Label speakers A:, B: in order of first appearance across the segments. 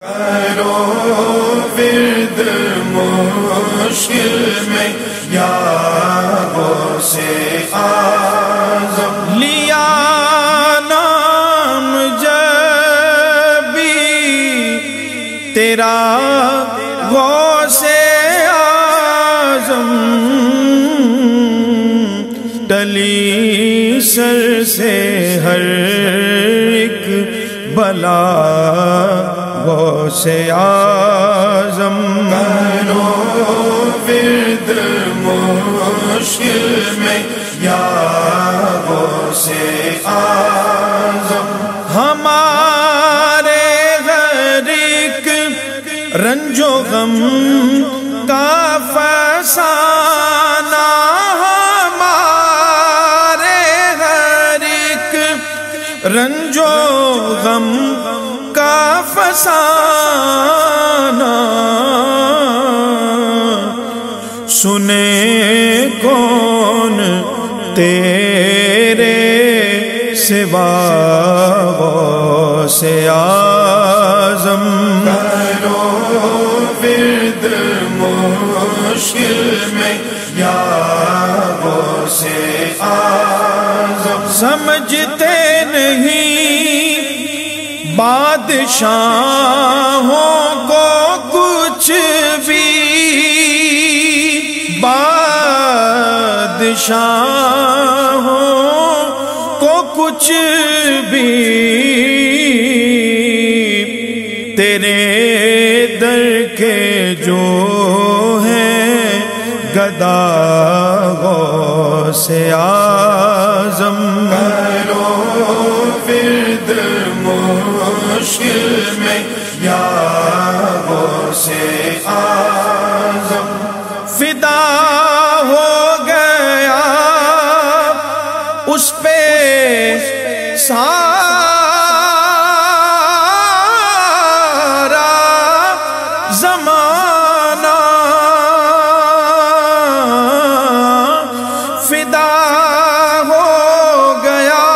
A: کرو ورد مشکل میں یا غوث اعظم،
B: لیا نام جب بھی تیرا غوث اعظم، ٹلی سر سے ہر ایک بلا غوث اعظم،
A: کرو ورد مشکل میں یا غوث اعظم،
B: ہمارے غریق رنج و غم کا فسانہ، ہمارے غریق رنج و غم کا فسانہ، سنے کون تیرے سوا غوث اعظم،
A: کرو ورد مشکل میں یا غوث اعظم،
B: سمجھتے نہیں بادشاہوں کو کچھ بھی، بادشاہوں کو کچھ بھی، تیرے در کے جو ہیں گدا غوث اعظم،
A: کرو ورد مشکل میں یا غوث اعظم،
B: فدا ہو گیا اس پہ سارا زمانہ، فدا ہو گیا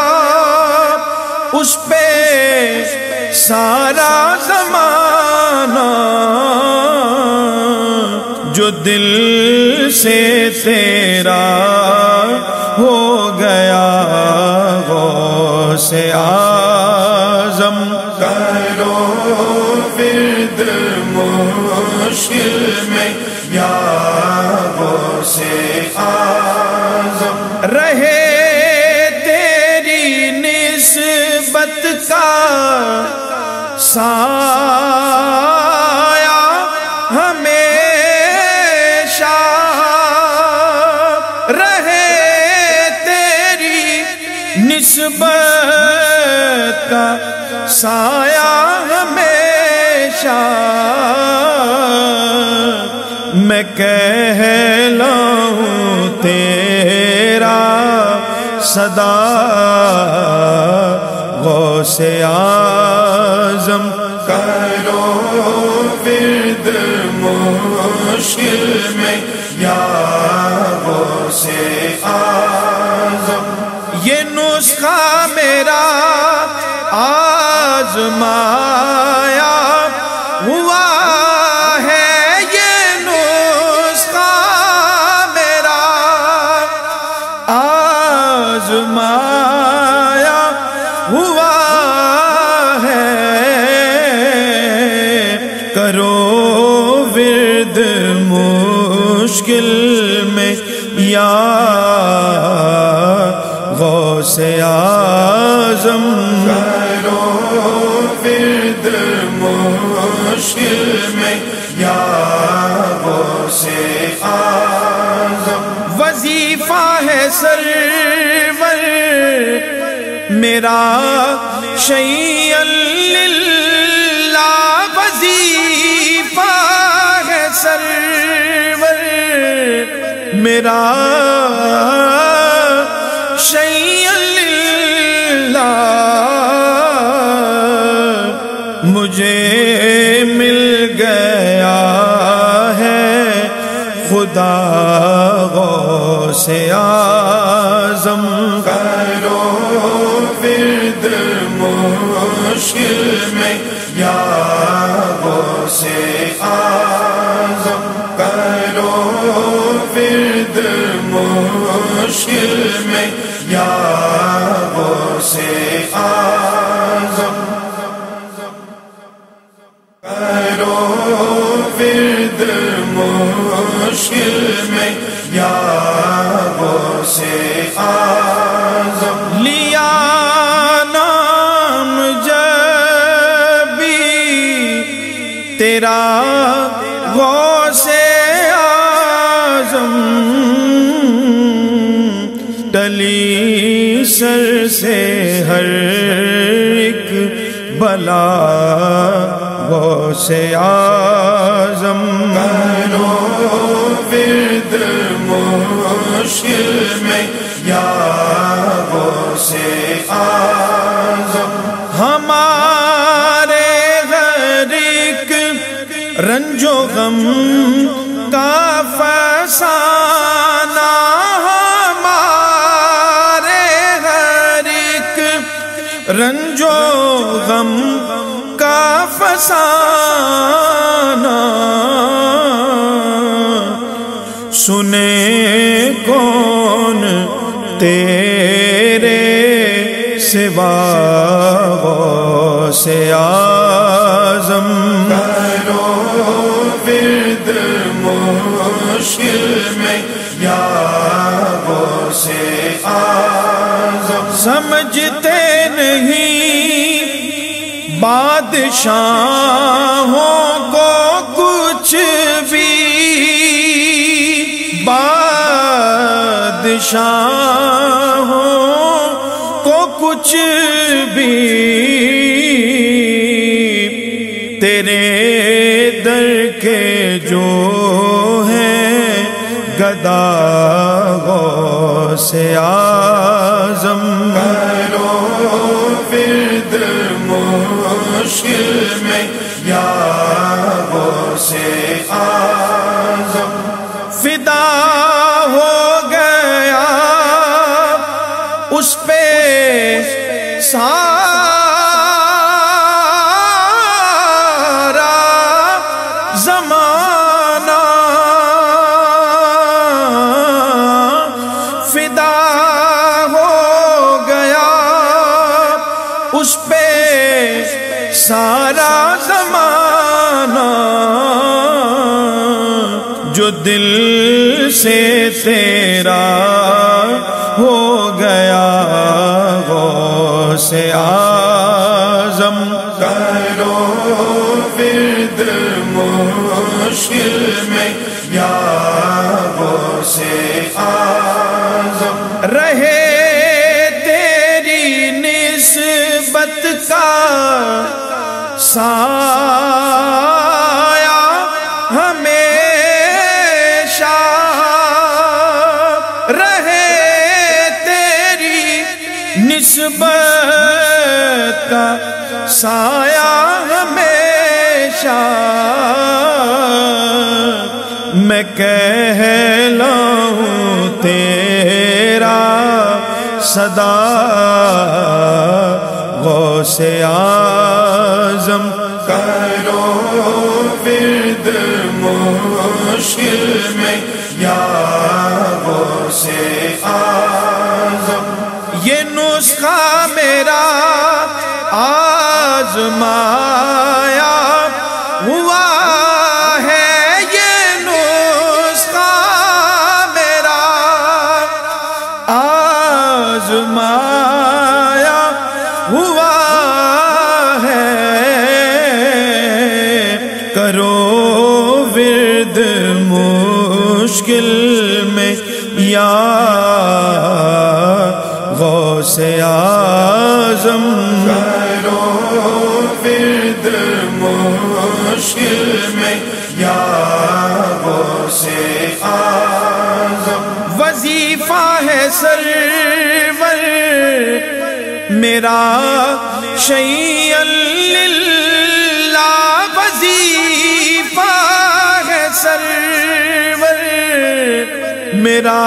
B: اس پہ سارا زمانہ، جو دل سے تیرا ہو گیا غوث اعظم،
A: کرو ورد مشکل میں یا غوث اعظم،
B: رہے تیری نسبت کا سایہ ہمیشہ، رہے تیری نسبت کا سایہ ہمیشہ، میں کہلاؤں تیرا سدا غوث اعظم،
A: کرو ورد مشکل میں یا غوث اعظم،
B: یہ نسخہ میرا آزمایا ہوا ہے، یہ نسخہ میرا آزمایا ہوا ہے، کرو ورد مشکل میں یا غوث اعظم،
A: کرو ورد مشکل میں یا غوث اعظم،
B: وظیفہ ہے سرور میرا شیئا للہ، وظیفہ ہے سرور میرا شیئا للہ، مجھے مل گیا ہے خدا غوث اعظم،
A: کرو ورد مشکل میں یا مشکل میں یا غوث اعظم کرو ورد مشکل میں یا غوث اعظم
B: لیا نام جبی تیرا غوث اعظم ٹلی سر سے ہر ایک بلا غوث اعظم
A: کرو ورد مشکل میں یا غوث اعظم
B: ہمارے غریق رنج و غم کا فسانہ ہمارے غریق رنج و غم کا فسانہ سنے کون تیرے سوا غوث اعظم
A: کرو ورد مشکل میں یا غوث اعظم
B: سمجھتے نہیں بادشاہوں کو کچھ بھی بادشاہوں کو کچھ بھی تیرے در کے جو ہیں گدا غوث اعظم
A: کرو ورد مشکل میں یا غوث اعظم
B: فدا ہو گیا اس پہ سارا زمانہ فدا ہو گیا اس پہ سارا زمانہ جو دل سے تیرا ہو گیا غوث اعظم
A: کرو ورد مشکل میں یا غوث اعظم
B: رہے تیری نسبت کا سایہ ہمیشہ رہے تیری نسبت کا سایہ ہمیشہ میں کہلاؤں تیرا صدا غوث اعظم
A: کرو ورد مشکل میں یا غوث اعظم
B: یہ نسخہ میرا آزمایا ہوا ہے یہ نسخہ میرا آزمایا ہوا ہے کرو ورد مشکل میں یا غوث اعظم
A: کرو ورد مشکل میں یا غوث اعظم
B: وظیفہ ہے سرور میرا شیئا للہ وظیفہ ہے سرور میرا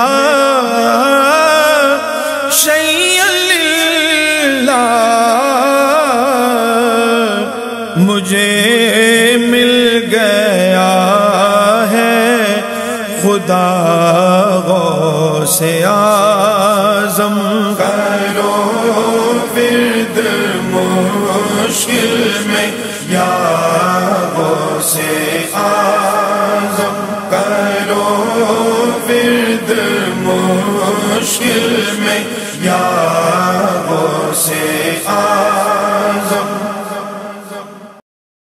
B: شیئا للہ مجھے مل گیا ہے خدا غوث اعظم
A: کرو ورد مشکل میں یا غوث اعظم کرو ورد مشکل میں